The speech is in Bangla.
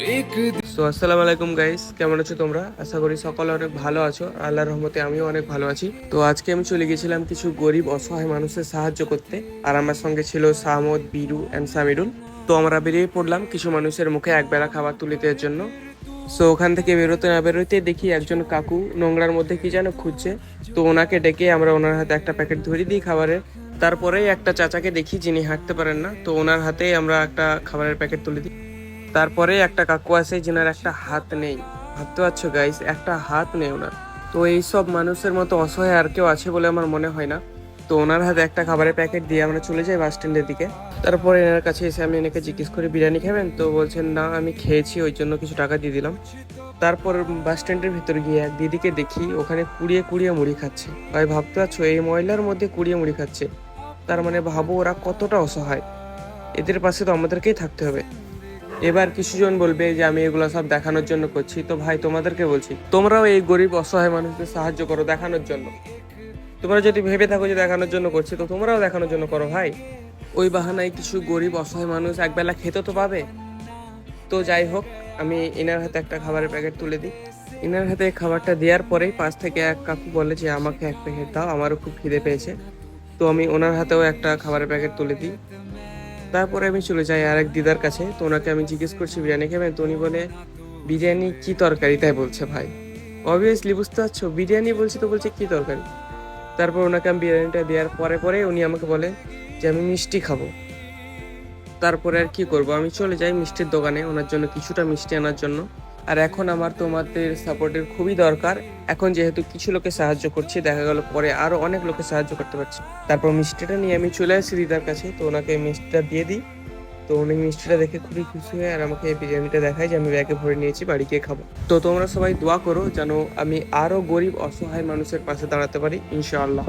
সো আসসালামু আলাইকুম গাইস, কেমন আছো তোমরা? আশা করি সকলে অনেক ভালো আছো। আল্লাহর রহমতে আমিও অনেক ভালো আছি। তো আজকে আমি চলে গেছিলাম কিছু গরিব অসহায় মানুষের সাহায্য করতে। আর আমার সঙ্গে ছিল সামদ, বিরু এন্ড সামিরুল। তো আমরা বেরিয়ে পড়লাম কিছু মানুষের মুখে একবেলা খাবার তুলে দেওয়ার জন্য। সো ওখান থেকে বেরোতে না বেরোতে দেখি একজন কাকু নোংরার মধ্যে কি যেন খুঁজছে। তো ওনাকে ডেকে আমরা ওনার হাতে একটা প্যাকেট ধরিয়ে দিই খাবারের। তারপরে একটা চাচাকে দেখি যিনি হাঁটতে পারেন না, তো ওনার হাতে আমরা একটা খাবারের প্যাকেট তুলে দিই। তারপরে একটা কাকু আছে যেনার একটা হাত নেই। ভাবতে পারছো গাইস, একটা হাত নেই ওনার। তো এইসব মানুষের মতো অসহায় আর কেউ আছে বলে আমার মনে হয় না। তো ওনার হাতে একটা খাবারের প্যাকেট দিয়ে আমরা চলে যাই বাস স্ট্যান্ডের দিকে। তারপরে এনার কাছে এসে আমি এনাকে জিজ্ঞেস করি বিরিয়ানি খাবেন, তো বলছেন না আমি খেয়েছি, ওই জন্য কিছু টাকা দিয়ে দিলাম। তারপর বাস স্ট্যান্ডের ভিতরে গিয়ে এক দিদিকে দেখি ওখানে কুড়িয়ে কুড়িয়ে মুড়ি খাচ্ছে। ভাই ভাবতে পারছো, এই ময়লার মধ্যে কুড়িয়ে মুড়ি খাচ্ছে। তার মানে ভাবো ওরা কতটা অসহায়। এদের পাশে তো আমাদেরকেই থাকতে হবে। এবার কিছুজন বলবে যে আমি এগুলো সব দেখানোর জন্য করছি। তো ভাই তোমাদেরকে বলছি, তোমরাও এই গরিব অসহায় মানুষদের সাহায্য করো দেখানোর জন্য। তোমরা যদি ভেবে থাকো যে দেখানোর জন্য করছি, তো তোমরাও দেখানোর জন্য করো ভাই। ওই বাহানায় কিছু গরিব অসহায় মানুষ একবেলা খেতে তো পাবে। তো যাই হোক, আমি এনার হাতে একটা খাবারের প্যাকেট তুলে দিই। এনার হাতে খাবারটা দেওয়ার পরেই পাশ থেকে এক কাকু বলে যে আমাকে এক প্যাকেট দাও, আমারও খুব খিদে পেয়েছে। তো আমি ওনার হাতেও একটা খাবারের প্যাকেট তুলে দিই। তারপরে আমি চলে যাই আরেক দিদার কাছে। তো ওনাকে আমি জিজ্ঞেস করছি বিরিয়ানি খাবেন, তো উনি বলে বিরিয়ানি কি তরকারি, তাই বলছে। ভাই অবভিয়াসলি বুঝতে পারছো, বিরিয়ানি বলছি তো বলছে কি তরকারি। তারপর ওনাকে আমি বিরিয়ানিটা দেওয়ার পরে পরে উনি আমাকে বলে যে আমি মিষ্টি খাবো। তারপরে আর কি করব, আমি চলে যাই মিষ্টির দোকানে ওনার জন্য কিছুটা মিষ্টি আনার জন্য। আর এখন আমার তোমাদের সাপোর্টের খুবই দরকার। এখন যেহেতু কিছু লোকে সাহায্য করছি, দেখা গেল পরে আরো অনেক লোকে সাহায্য করতে পারছি। তারপর মিষ্টিটা নিয়ে আমি চলে আসি দিদার কাছে। তো ওনাকে মিষ্টিটা দিয়ে দিই। তো উনি মিষ্টিটা দেখে খুবই খুশি হয় আর আমাকে এই বিরিয়ানিটা দেখায় যে আমি ব্যাগে ভরে নিয়েছি, বাড়ি গিয়ে খাবো। তো তোমরা সবাই দোয়া করো যেন আমি আরো গরিব অসহায় মানুষের পাশে দাঁড়াতে পারি, ইনশাআল্লাহ।